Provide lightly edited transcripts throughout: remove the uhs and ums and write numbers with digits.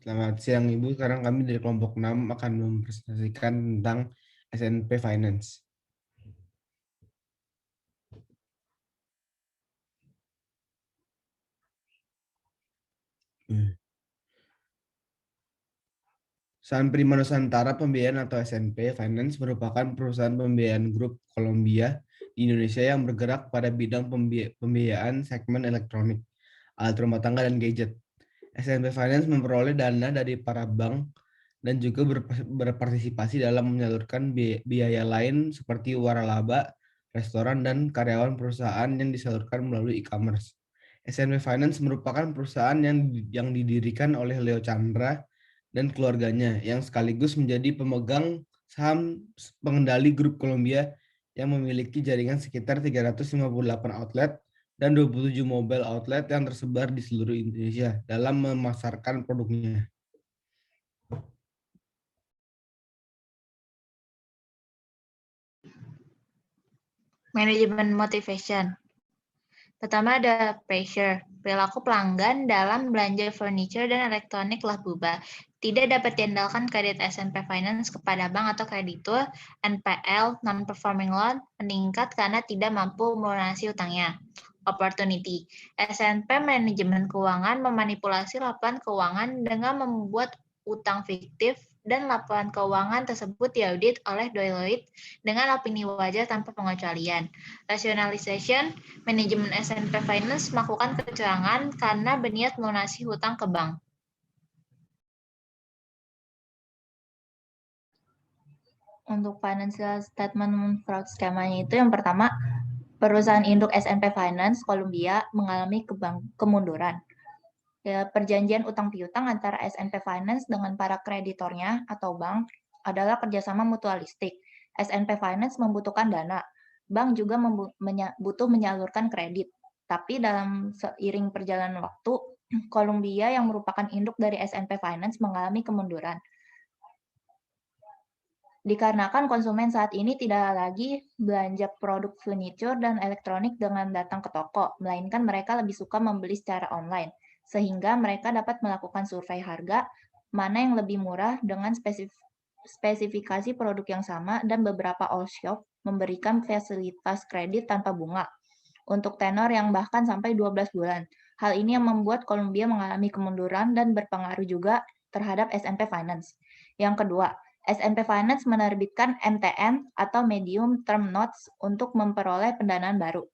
Selamat siang Ibu. Sekarang kami dari kelompok 6 akan mempresentasikan tentang SNP Finance. Saham Prima Nusantara Pembiayaan atau SNP Finance merupakan perusahaan pembiayaan grup Columbia di Indonesia yang bergerak pada bidang pembiayaan segmen elektronik, alat rumah tangga, dan gadget. SNP Finance memperoleh dana dari para bank dan juga berpartisipasi dalam menyalurkan biaya lain seperti waralaba, restoran, dan karyawan perusahaan yang disalurkan melalui e-commerce. SNP Finance merupakan perusahaan yang didirikan oleh Leo Chandra dan keluarganya yang sekaligus menjadi pemegang saham pengendali grup Columbia yang memiliki jaringan sekitar 358 outlet dan 27 mobile outlet yang tersebar di seluruh Indonesia dalam memasarkan produknya. Manajemen motivation. Pertama ada pressure. Perilaku pelanggan dalam belanja furniture dan elektronik telah berubah. Tidak dapat diandalkan kredit SNP Finance kepada bank atau kreditur, NPL, non-performing loan, meningkat karena tidak mampu melunasi utangnya. Opportunity. SNP Manajemen Keuangan memanipulasi laporan keuangan dengan membuat utang fiktif dan laporan keuangan tersebut diaudit oleh Deloitte dengan opini wajar tanpa pengecualian. Rationalization, manajemen SNP Finance melakukan kecurangan karena berniat melunasi hutang ke bank. Untuk financial statement fraud skemanya itu yang pertama, perusahaan induk SNP Finance Columbia mengalami kemunduran. Perjanjian utang piutang antara SNP Finance dengan para kreditornya atau bank adalah kerjasama mutualistik. SNP Finance membutuhkan dana, bank juga butuh menyalurkan kredit. Tapi dalam seiring perjalanan waktu, Columbia yang merupakan induk dari SNP Finance mengalami kemunduran. Dikarenakan konsumen saat ini tidak lagi belanja produk furniture dan elektronik dengan datang ke toko, melainkan mereka lebih suka membeli secara online, sehingga mereka dapat melakukan survei harga, mana yang lebih murah dengan spesifikasi produk yang sama, dan beberapa all shop memberikan fasilitas kredit tanpa bunga, untuk tenor yang bahkan sampai 12 bulan. Hal ini yang membuat Columbia mengalami kemunduran dan berpengaruh juga terhadap SNP Finance. Yang kedua, SNP Finance menerbitkan MTN atau Medium Term Notes untuk memperoleh pendanaan baru.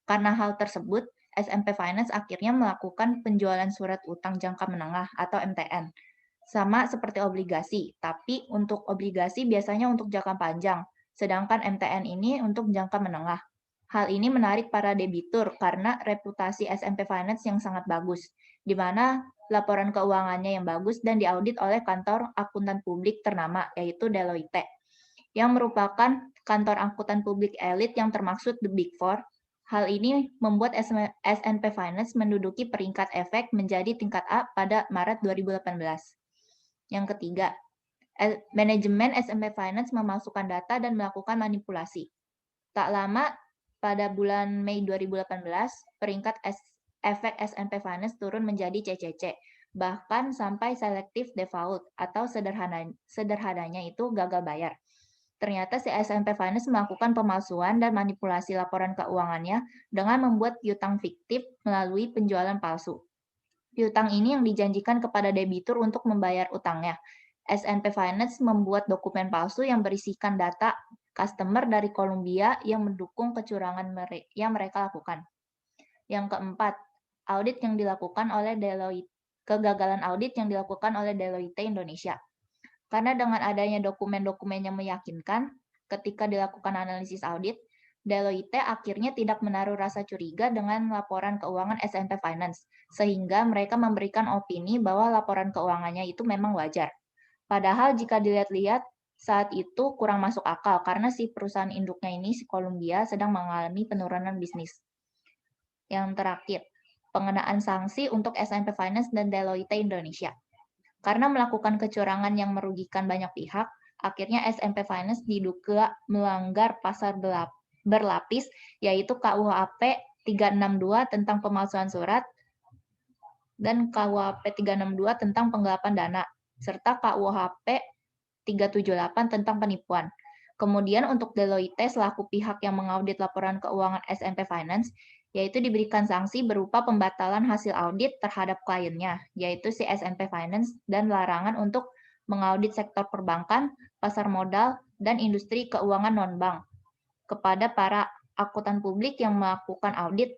Karena hal tersebut, SNP Finance akhirnya melakukan penjualan surat utang jangka menengah atau MTN. Sama seperti obligasi, tapi untuk obligasi biasanya untuk jangka panjang, sedangkan MTN ini untuk jangka menengah. Hal ini menarik para debitur karena reputasi SNP Finance yang sangat bagus, di mana laporan keuangannya yang bagus dan diaudit oleh kantor akuntan publik ternama, yaitu Deloitte, yang merupakan kantor akuntan publik elit yang termaksud The Big Four. Hal ini membuat SNP Finance menduduki peringkat efek menjadi tingkat A pada Maret 2018. Yang ketiga, manajemen SNP Finance memasukkan data dan melakukan manipulasi. Tak lama, pada bulan Mei 2018, peringkat efek SNP Finance turun menjadi CCC, bahkan sampai selective default atau sederhananya itu gagal bayar. Ternyata si SNP Finance melakukan pemalsuan dan manipulasi laporan keuangannya dengan membuat piutang fiktif melalui penjualan palsu. Piutang ini yang dijanjikan kepada debitur untuk membayar utangnya. SNP Finance membuat dokumen palsu yang berisikan data customer dari Columbia yang mendukung kecurangan yang mereka lakukan. Yang keempat, audit yang dilakukan oleh Deloitte. Kegagalan audit yang dilakukan oleh Deloitte Indonesia. Karena dengan adanya dokumen-dokumen yang meyakinkan, ketika dilakukan analisis audit, Deloitte akhirnya tidak menaruh rasa curiga dengan laporan keuangan SNP Finance, sehingga mereka memberikan opini bahwa laporan keuangannya itu memang wajar. Padahal jika dilihat-lihat, saat itu kurang masuk akal karena si perusahaan induknya ini, si Columbia, sedang mengalami penurunan bisnis. Yang terakhir, pengenaan sanksi untuk SNP Finance dan Deloitte Indonesia. Karena melakukan kecurangan yang merugikan banyak pihak, akhirnya SNP Finance diduga melanggar pasal berlapis, yaitu KUHP 362 tentang pemalsuan surat, dan KUHP 362 tentang penggelapan dana, serta KUHP 378 tentang penipuan. Kemudian untuk Deloitte selaku pihak yang mengaudit laporan keuangan SNP Finance, yaitu diberikan sanksi berupa pembatalan hasil audit terhadap kliennya, yaitu si SNP Finance, dan larangan untuk mengaudit sektor perbankan, pasar modal, dan industri keuangan non-bank kepada para akuntan publik yang melakukan audit.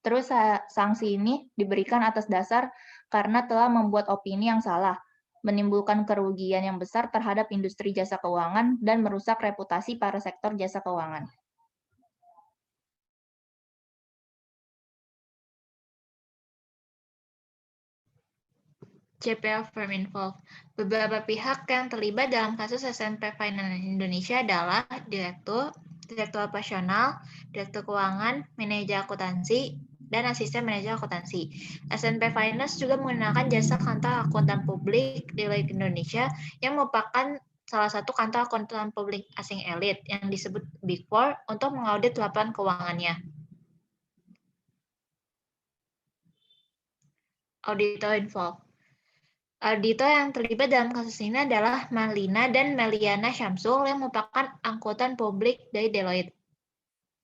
Terus sanksi ini diberikan atas dasar karena telah membuat opini yang salah, menimbulkan kerugian yang besar terhadap industri jasa keuangan, dan merusak reputasi para sektor jasa keuangan. JPL Firm Involved. Beberapa pihak yang terlibat dalam kasus SNP Finance Indonesia adalah direktur operasional, direktur keuangan, manajer akuntansi, dan asisten manajer akuntansi. SNP Finance juga menggunakan jasa kantor akuntan publik Deloitte Indonesia yang merupakan salah satu kantor akuntan publik asing elit yang disebut Big Four untuk mengaudit laporan keuangannya. Auditor involved. Auditor yang terlibat dalam kasus ini adalah Marlina dan Meliana Syamsul yang merupakan akuntan publik dari Deloitte.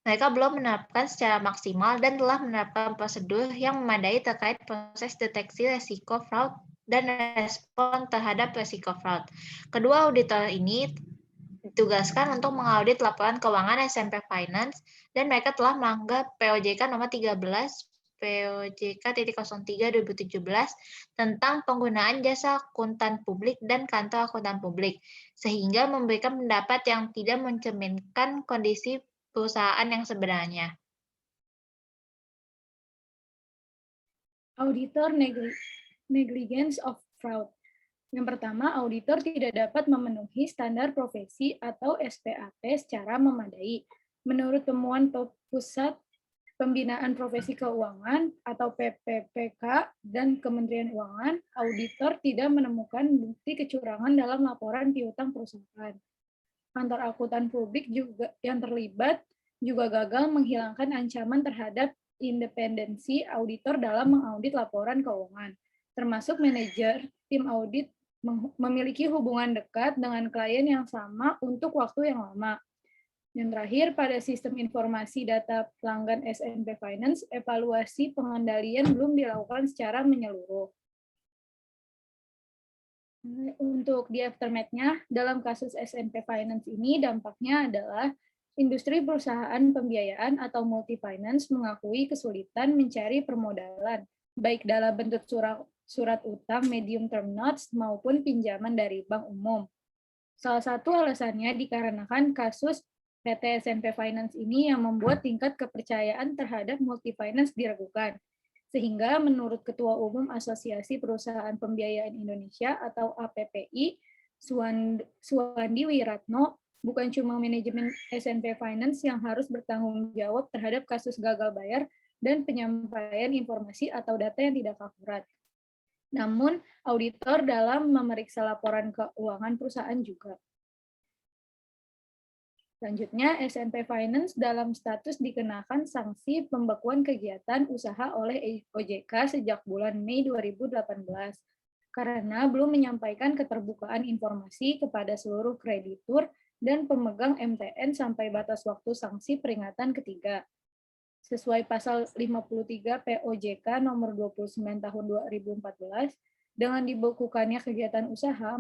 Mereka belum menerapkan secara maksimal dan telah menerapkan prosedur yang memadai terkait proses deteksi resiko fraud dan respon terhadap resiko fraud. Kedua auditor ini ditugaskan untuk mengaudit laporan keuangan SNP Finance dan mereka telah melanggar POJK nomor 13 POJK.03/2017 tentang penggunaan jasa akuntan publik dan kantor akuntan publik, sehingga memberikan pendapat yang tidak mencerminkan kondisi perusahaan yang sebenarnya. Auditor negligence of fraud. Yang pertama, auditor tidak dapat memenuhi standar profesi atau SPAP secara memadai. Menurut temuan Pusat Pembinaan Profesi Keuangan atau PPPK dan Kementerian Keuangan, auditor tidak menemukan bukti kecurangan dalam laporan piutang perusahaan. Kantor akuntan publik juga yang terlibat juga gagal menghilangkan ancaman terhadap independensi auditor dalam mengaudit laporan keuangan, termasuk manajer tim audit memiliki hubungan dekat dengan klien yang sama untuk waktu yang lama. Yang terakhir, pada sistem informasi data pelanggan SNP Finance, evaluasi pengendalian belum dilakukan secara menyeluruh. Untuk di aftermath-nya, dalam kasus SNP Finance ini dampaknya adalah industri perusahaan pembiayaan atau multi-finance mengakui kesulitan mencari permodalan, baik dalam bentuk surat utang medium term notes maupun pinjaman dari bank umum. Salah satu alasannya dikarenakan kasus PT SNP Finance ini yang membuat tingkat kepercayaan terhadap multi-finance diragukan. Sehingga menurut Ketua Umum Asosiasi Perusahaan Pembiayaan Indonesia atau APPI, Suwandi Wiratno, bukan cuma manajemen SNP Finance yang harus bertanggung jawab terhadap kasus gagal bayar dan penyampaian informasi atau data yang tidak akurat. Namun, auditor dalam memeriksa laporan keuangan perusahaan juga. Selanjutnya, SNP Finance dalam status dikenakan sanksi pembekuan kegiatan usaha oleh OJK sejak bulan Mei 2018 karena belum menyampaikan keterbukaan informasi kepada seluruh kreditur dan pemegang MTN sampai batas waktu sanksi peringatan ketiga. Sesuai pasal 53 POJK nomor 29 tahun 2014, dengan dibekukannya kegiatan usaha,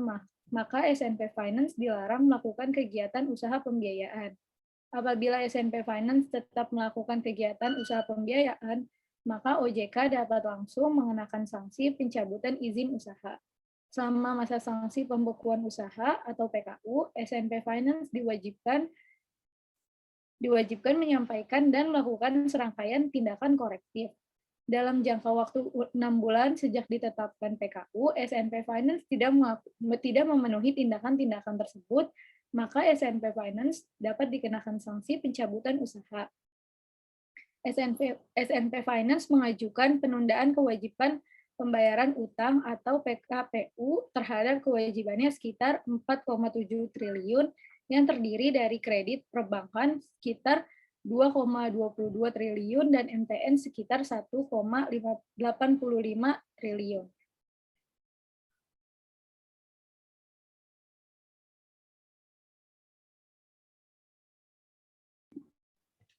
maka SNP Finance dilarang melakukan kegiatan usaha pembiayaan. Apabila SNP Finance tetap melakukan kegiatan usaha pembiayaan, maka OJK dapat langsung mengenakan sanksi pencabutan izin usaha. Selama masa sanksi pembekuan usaha atau PKU, SNP Finance diwajibkan menyampaikan dan melakukan serangkaian tindakan korektif. Dalam jangka waktu 6 bulan sejak ditetapkan PKU, SNP Finance tidak memenuhi tindakan-tindakan tersebut, maka SNP Finance dapat dikenakan sanksi pencabutan usaha. SNP Finance mengajukan penundaan kewajiban pembayaran utang atau PKPU terhadap kewajibannya sekitar 4,7 triliun yang terdiri dari kredit perbankan sekitar 2,22 triliun dan MTN sekitar 1,85 triliun.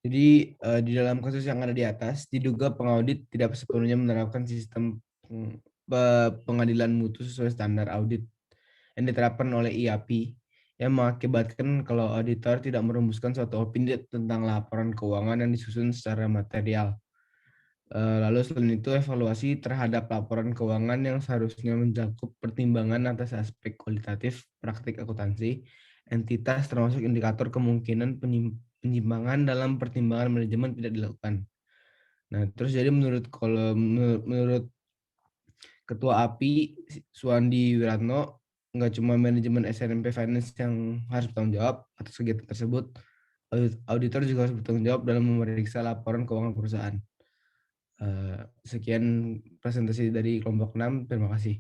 Jadi di dalam kasus yang ada di atas, diduga pengaudit tidak sepenuhnya menerapkan sistem pengadilan mutu sesuai standar audit yang diterapkan oleh IAPI, yang mengakibatkan kalau auditor tidak merumuskan suatu opini tentang laporan keuangan yang disusun secara material. Lalu selain itu, evaluasi terhadap laporan keuangan yang seharusnya mencakup pertimbangan atas aspek kualitatif, praktik akuntansi, entitas termasuk indikator kemungkinan penyimpangan dalam pertimbangan manajemen tidak dilakukan. Nah, terus jadi menurut Ketua API Suwandi Wiratno, nggak cuma manajemen SNMP Finance yang harus bertanggung jawab atas kegiatan tersebut, auditor juga harus bertanggung jawab dalam memeriksa laporan keuangan perusahaan. Sekian presentasi dari kelompok 6. Terima kasih.